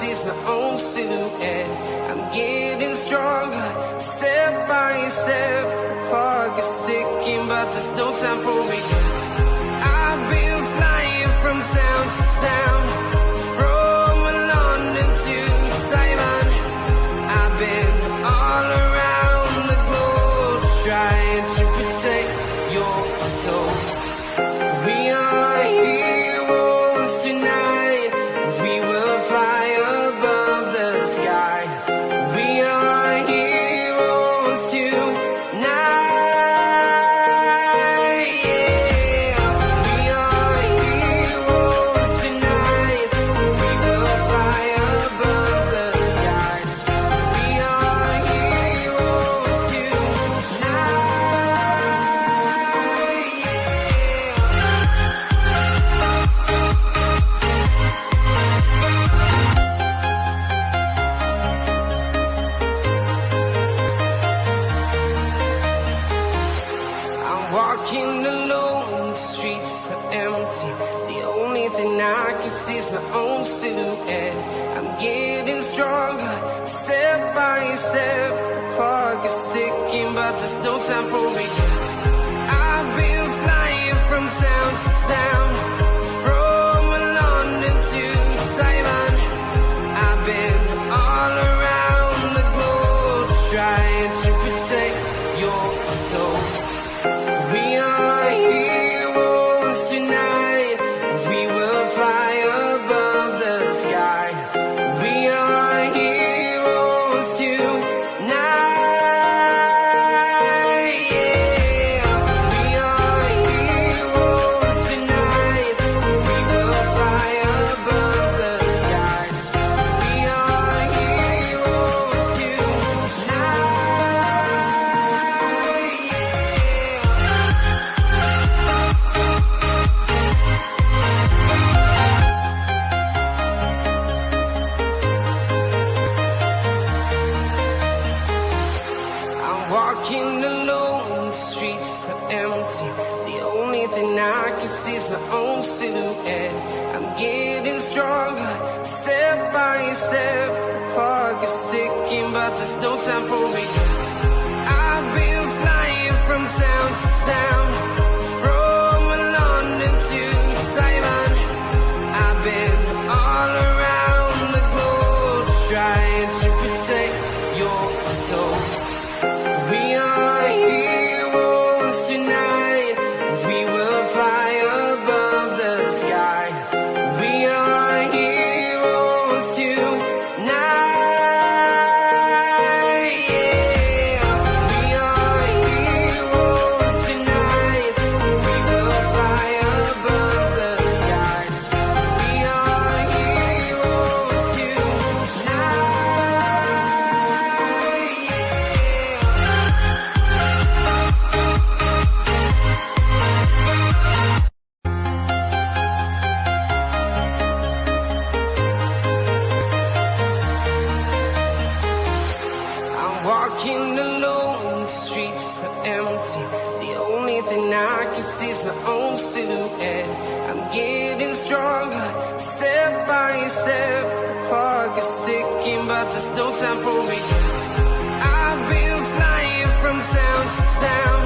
see is my own silhouette. I'm getting stronger, step by step. The clock is ticking, but there's no time for regrets. I've been flying from town to town, from London to Taiwan. I've been all around the globe, trying to protect your soul. We are heroes tonight. We will fly above the sky. We are heroes tonight. Yeah. We are heroes tonight. We will fly above the sky. We are heroes tonight. I'm walking alone, the streets are empty. The only thing I can see is my own silhouette. I'm getting stronger, step by step. The clock is ticking, but there's no time for regrets. I've been flying from town to town, from London to Taiwan. I've been all around the globe, trying to protect your soul. We are heroes tonight. We will fly above the sky. We are heroes tonight. Yeah. We are heroes tonight. We will fly above the sky. We are heroes tonight. I'm walking alone, the streets are empty. The only thing I can see is my own silhouette. I'm getting stronger, step by step. The clock is ticking, but there's no time for regrets. I've been flying from town to town, from London to Taiwan. I've been all around the globe, trying to protect your soul. We are heroes tonight. We will fly above the sky. We are heroes tonight. Yeah. We are heroes tonight. We will fly above the sky. We are heroes tonight. I'm walking alone, the streets are empty. The only thing I can see is my own silhouette. I'm getting stronger, step by step. The clock is ticking, but there's no time for regrets. I've been flying from town to town,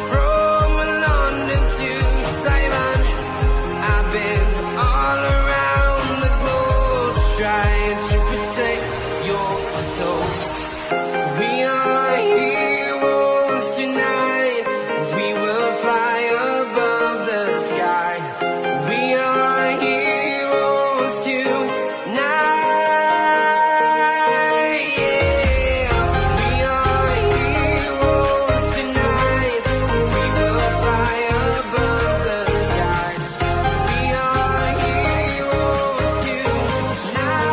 from London to Taiwan. I've been all around the globe, trying to protect your soul. We are heroes tonight. We will fly above the sky. We are heroes tonight. Yeah. We are heroes tonight. We will fly above the sky. We are heroes tonight.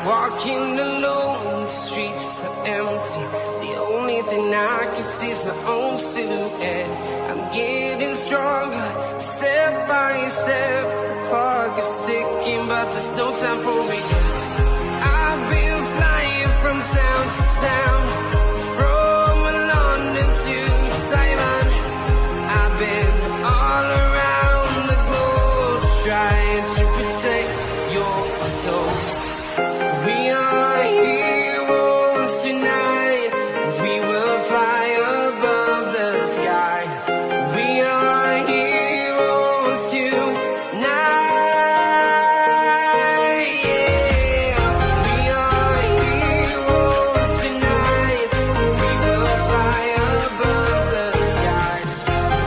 Walking alone, the streets are empty. The only thing I can see is my own silhouette. I'm getting stronger, step by step. The clock is ticking, but there's no time for regrets. I've been flying from town to town, from London to Taiwan. I've been all around the globe trying to protect your soul. We are heroes tonight. We will fly above the sky. We are heroes tonight. Yeah. We are heroes tonight. We will fly above the sky.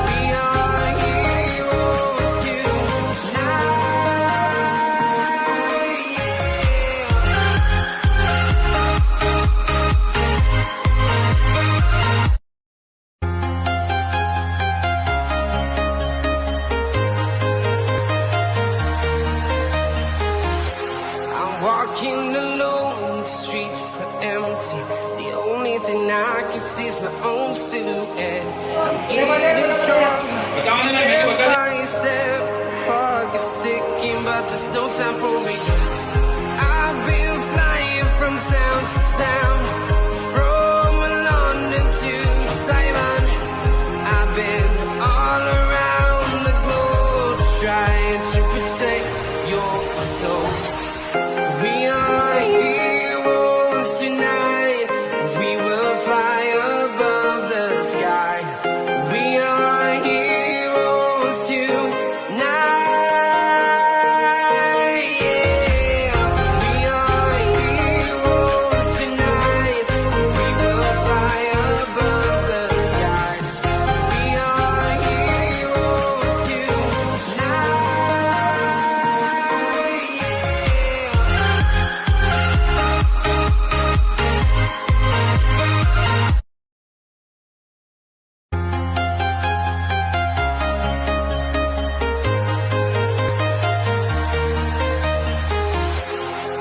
We are heroes tonight. I'm walking alone, the streets are empty. The only thing I can see is my own silhouette. I'm getting stronger, step by step. The clock is ticking, but there's no time for regrets. I've been flying from town to town, from London to Taiwan. I've been all around the globe trying to protect your soul. We are heroes tonight. We will fly above the sky. We are heroes tonight. Yeah. We are heroes tonight. We will fly above the sky. We are heroes tonight.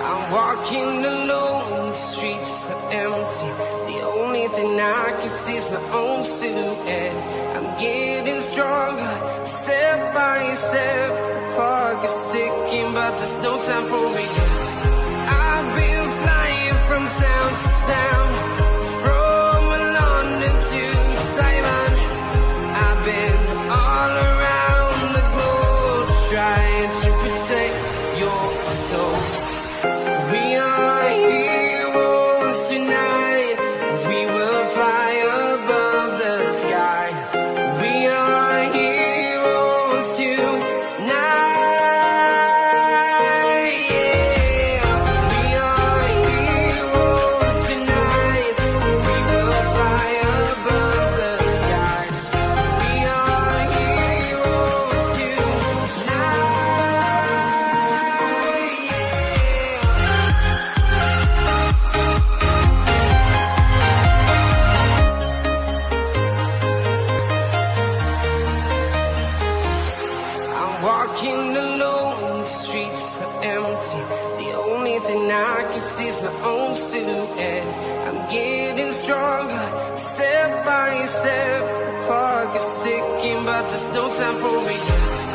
I'm walking alone, the streets are empty. The only thing I can see is my own silhouette. I'm getting stronger, step by step. The clock is ticking, but there's no time for regrets. I've been flying from town to town, from London to Taiwan. I've been all around the globe trying to protect your soul. We are heroes tonight. We will fly above the sky. We are heroes tonight. Yeah. We are heroes tonight. We will fly above the sky. We are heroes tonight. I'm walking alone, the streets are empty. The only thing I can see is my own silhouette. I'm getting stronger, step by step. The clock is ticking, but there's no time for regrets.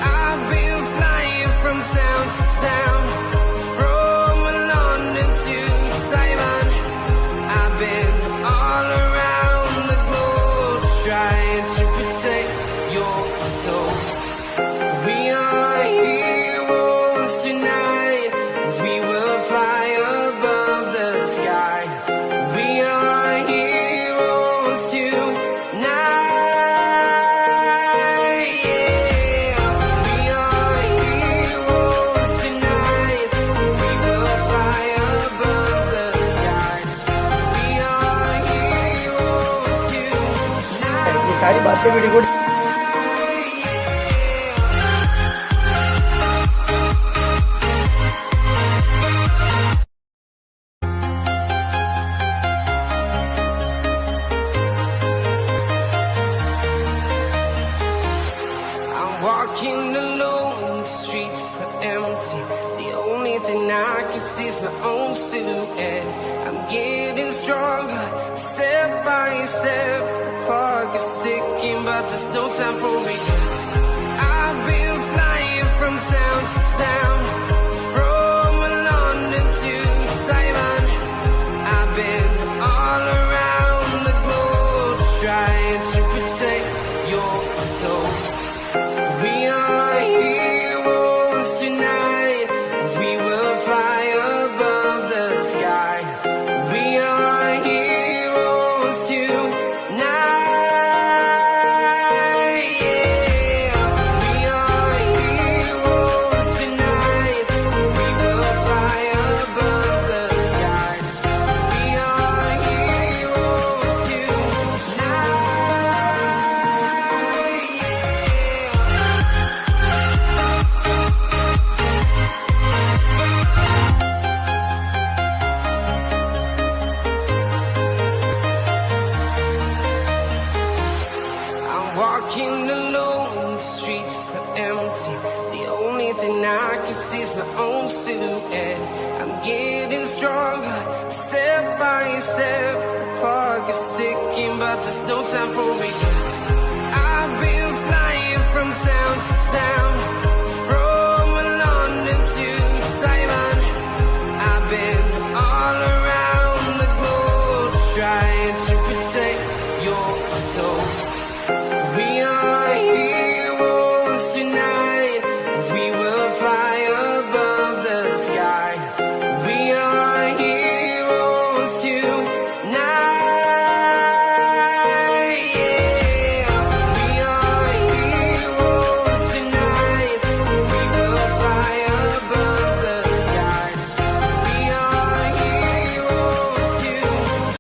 I've been flying from town to town, from London to Taiwan. I've been all around the globe trying to protect your soul. We are heroes tonight. We will fly above the sky. We are heroes tonight. Yeah. We are heroes tonight. We will fly above the sky. We are heroes tonight. ये सारी बातें भी record I'm walking alone, the streets are empty. The only thing I can see is my own silhouette. I'm getting stronger, step by step. The clock is ticking, but there's no time for regrets. I've been flying from town to town, from London to Taiwan. I've been all around the globe trying to protect your soul. We are heroes tonight. We will fly above the sky. We are heroes tonight. Walking alone, the streets are empty. The only thing I can see is my own silhouette. I'm getting stronger, step by step. The clock is ticking, but there's no time for regrets. I've been flying from town to town,